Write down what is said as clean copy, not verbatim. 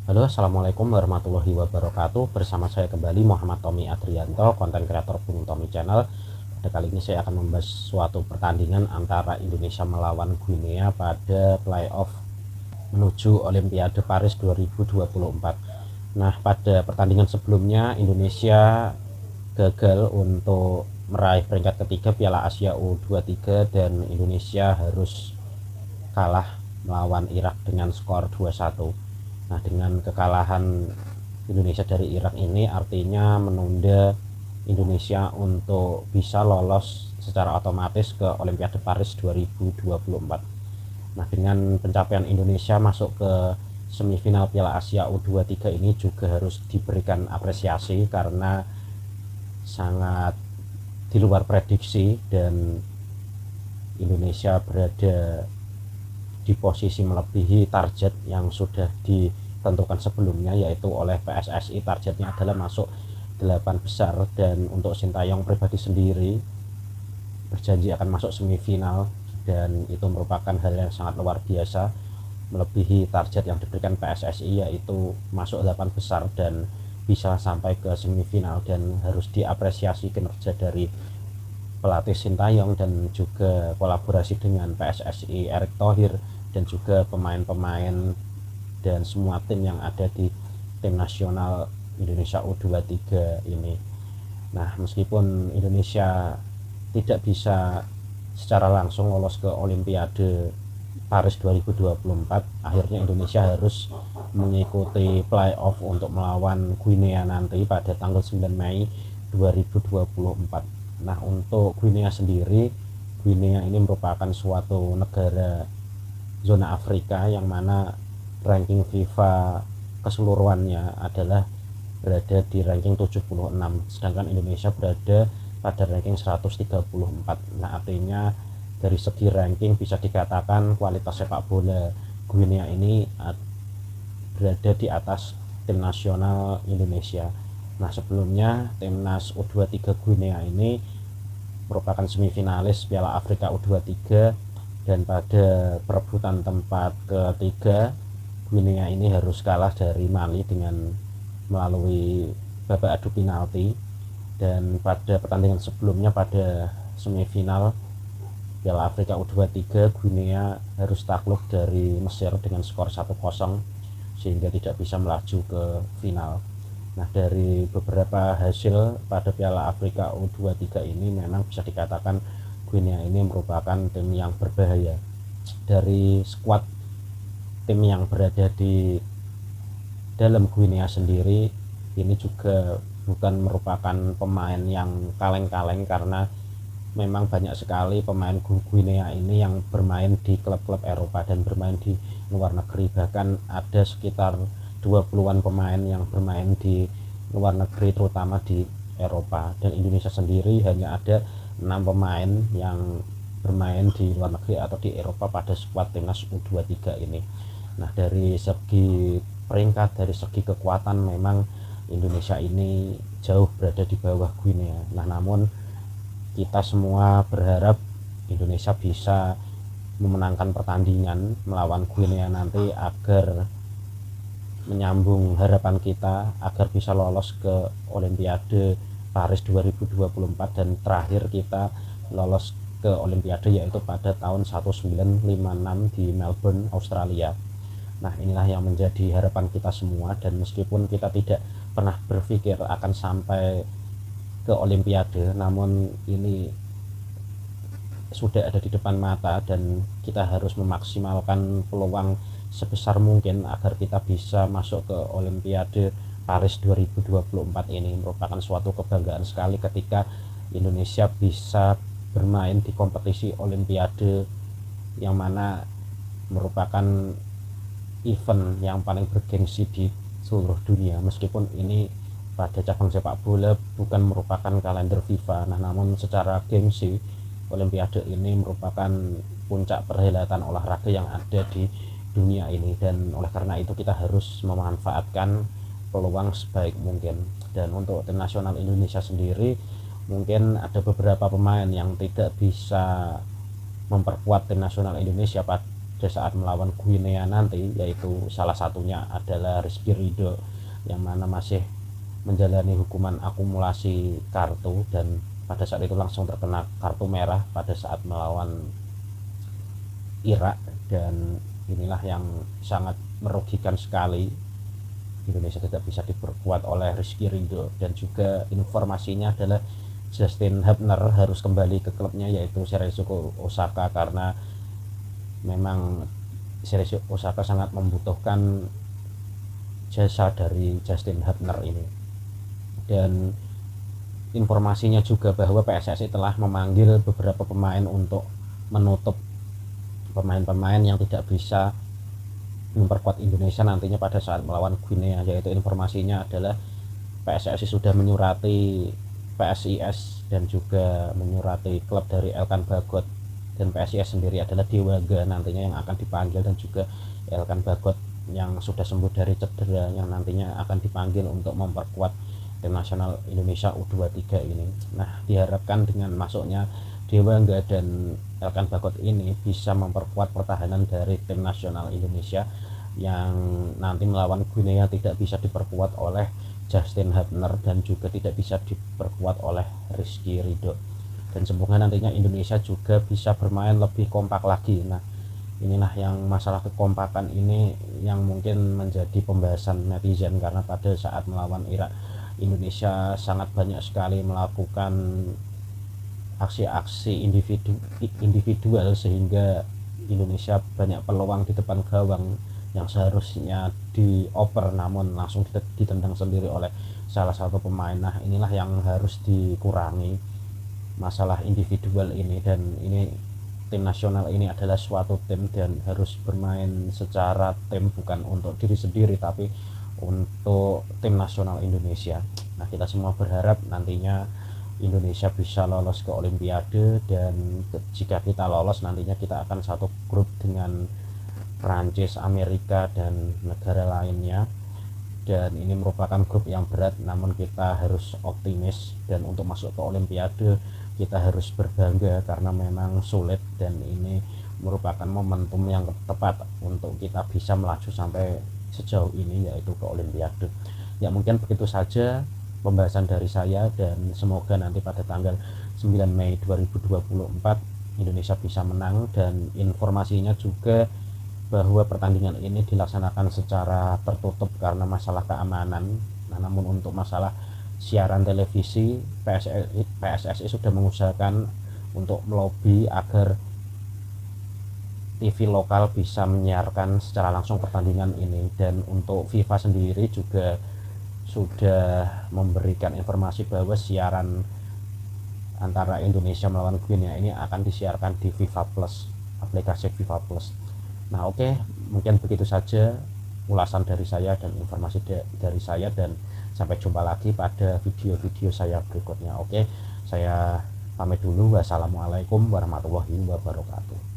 Halo, assalamualaikum warahmatullahi wabarakatuh. Bersama saya kembali Muhammad Tommy Adrianto, konten kreator Bung Tommy Channel. Pada kali ini saya akan membahas suatu pertandingan antara Indonesia melawan Guinea pada playoff menuju Olimpiade Paris 2024. Nah, pada pertandingan sebelumnya Indonesia gagal untuk meraih peringkat ketiga Piala Asia U23 dan Indonesia harus kalah melawan Irak dengan skor 2-1. Nah, dengan kekalahan Indonesia dari Irak ini artinya menunda Indonesia untuk bisa lolos secara otomatis ke Olimpiade Paris 2024. Nah, dengan pencapaian Indonesia masuk ke semifinal Piala Asia U23 ini juga harus diberikan apresiasi karena sangat di luar prediksi dan Indonesia berada di posisi melebihi target yang sudah ditentukan sebelumnya, yaitu oleh PSSI targetnya adalah masuk 8 besar, dan untuk Sintayong pribadi sendiri berjanji akan masuk semifinal dan itu merupakan hal yang sangat luar biasa, melebihi target yang diberikan PSSI yaitu masuk 8 besar dan bisa sampai ke semifinal, dan harus diapresiasi kinerja dari pelatih Sintayong dan juga kolaborasi dengan PSSI Erick Thohir dan juga pemain-pemain dan semua tim yang ada di tim nasional Indonesia U23 ini. Nah, meskipun Indonesia tidak bisa secara langsung lolos ke Olimpiade Paris 2024, akhirnya Indonesia harus mengikuti playoff untuk melawan Guinea nanti pada tanggal 9 Mei 2024. Nah, untuk Guinea sendiri, Guinea ini merupakan suatu negara zona Afrika yang mana ranking FIFA keseluruhannya adalah berada di ranking 76, sedangkan Indonesia berada pada ranking 134. Nah, artinya dari segi ranking bisa dikatakan kualitas sepak bola Guinea ini berada di atas tim nasional Indonesia. Nah, sebelumnya timnas U23 Guinea ini merupakan semifinalis Piala Afrika U23, dan pada perebutan tempat ketiga Guinea ini harus kalah dari Mali dengan melalui babak adu penalti. Dan pada pertandingan sebelumnya pada semifinal Piala Afrika U23 Guinea harus takluk dari Mesir dengan skor 1-0 sehingga tidak bisa melaju ke final. Nah, dari beberapa hasil pada Piala Afrika U23 ini memang bisa dikatakan Guinea ini merupakan tim yang berbahaya. Dari skuad tim yang berada di dalam Guinea sendiri ini juga bukan merupakan pemain yang kaleng-kaleng, karena memang banyak sekali pemain Guinea ini yang bermain di klub-klub Eropa dan bermain di luar negeri. Bahkan ada sekitar 20-an pemain yang bermain di luar negeri, terutama di Eropa. Dan Indonesia sendiri hanya ada 6 pemain yang bermain di luar negeri atau di Eropa pada skuad timnas U23 ini. Nah, dari segi peringkat, dari segi kekuatan memang Indonesia ini jauh berada di bawah Guinea. Nah, namun kita semua berharap Indonesia bisa memenangkan pertandingan melawan Guinea nanti agar menyambung harapan kita agar bisa lolos ke Olimpiade Paris 2024, dan terakhir kita lolos ke Olimpiade yaitu pada tahun 1956 di Melbourne, Australia. Nah, inilah yang menjadi harapan kita semua, dan meskipun kita tidak pernah berpikir akan sampai ke Olimpiade, namun ini sudah ada di depan mata dan kita harus memaksimalkan peluang sebesar mungkin agar kita bisa masuk ke Olimpiade Paris 2024 ini. Merupakan suatu kebanggaan sekali ketika Indonesia bisa bermain di kompetisi Olimpiade yang mana merupakan event yang paling bergengsi di seluruh dunia. Meskipun ini pada cabang sepak bola bukan merupakan kalender FIFA, nah namun secara gengsi Olimpiade ini merupakan puncak perhelatan olahraga yang ada di dunia ini, dan oleh karena itu kita harus memanfaatkan peluang sebaik mungkin. Dan untuk tim nasional Indonesia sendiri, mungkin ada beberapa pemain yang tidak bisa memperkuat tim nasional Indonesia pada pada saat melawan Guinea nanti, yaitu salah satunya adalah Rizky Ridho yang mana masih menjalani hukuman akumulasi kartu dan pada saat itu langsung terkena kartu merah pada saat melawan Irak, dan inilah yang sangat merugikan sekali. Indonesia tidak bisa diperkuat oleh Rizky Ridho, dan juga informasinya adalah Justin Hubner harus kembali ke klubnya yaitu Cerezo Osaka, karena memang Cerezo Osaka sangat membutuhkan jasa dari Justin Hubner ini. Dan informasinya juga bahwa PSSI telah memanggil beberapa pemain untuk menutup pemain-pemain yang tidak bisa memperkuat Indonesia nantinya pada saat melawan Guinea, yaitu informasinya adalah PSSI sudah menyurati PSIS dan juga menyurati klub dari Elkan Bagot, dan PSIS sendiri adalah Dewaga nantinya yang akan dipanggil, dan juga Elkan Bagot yang sudah sembuh dari cedera yang nantinya akan dipanggil untuk memperkuat tim nasional Indonesia U23 ini. Nah, diharapkan dengan masuknya Dewaga dan Elkan Bagot ini bisa memperkuat pertahanan dari tim nasional Indonesia yang nanti melawan Guinea tidak bisa diperkuat oleh Justin Hubner dan juga tidak bisa diperkuat oleh Rizky Ridho. Dan semoga nantinya Indonesia juga bisa bermain lebih kompak lagi. Nah, inilah yang masalah kekompakan ini yang mungkin menjadi pembahasan netizen, karena pada saat melawan Irak Indonesia sangat banyak sekali melakukan aksi-aksi individual sehingga Indonesia banyak peluang di depan gawang yang seharusnya dioper namun langsung ditendang sendiri oleh salah satu pemain. Nah, inilah yang harus dikurangi masalah individual ini, dan ini tim nasional ini adalah suatu tim dan harus bermain secara tim, bukan untuk diri sendiri tapi untuk tim nasional Indonesia. Nah, kita semua berharap nantinya Indonesia bisa lolos ke Olimpiade, dan jika kita lolos nantinya kita akan satu grup dengan Prancis, Amerika, dan negara lainnya, dan ini merupakan grup yang berat namun kita harus optimis, dan untuk masuk ke Olimpiade kita harus berbangga karena memang sulit, dan ini merupakan momentum yang tepat untuk kita bisa melaju sampai sejauh ini yaitu ke Olimpiade. Ya, mungkin begitu saja pembahasan dari saya, dan semoga nanti pada tanggal 9 Mei 2024 Indonesia bisa menang. Dan informasinya juga bahwa pertandingan ini dilaksanakan secara tertutup karena masalah keamanan. Nah, namun untuk masalah siaran televisi, PSSI sudah mengusahakan untuk melobi agar TV lokal bisa menyiarkan secara langsung pertandingan ini, dan untuk FIFA sendiri juga sudah memberikan informasi bahwa siaran antara Indonesia melawan Guinea ini akan disiarkan di FIFA Plus, aplikasi FIFA Plus. Nah, oke, mungkin begitu saja ulasan dari saya dan informasi dari saya, dan sampai jumpa lagi pada video-video saya berikutnya. Oke, saya pamit dulu. Wassalamualaikum warahmatullahi wabarakatuh.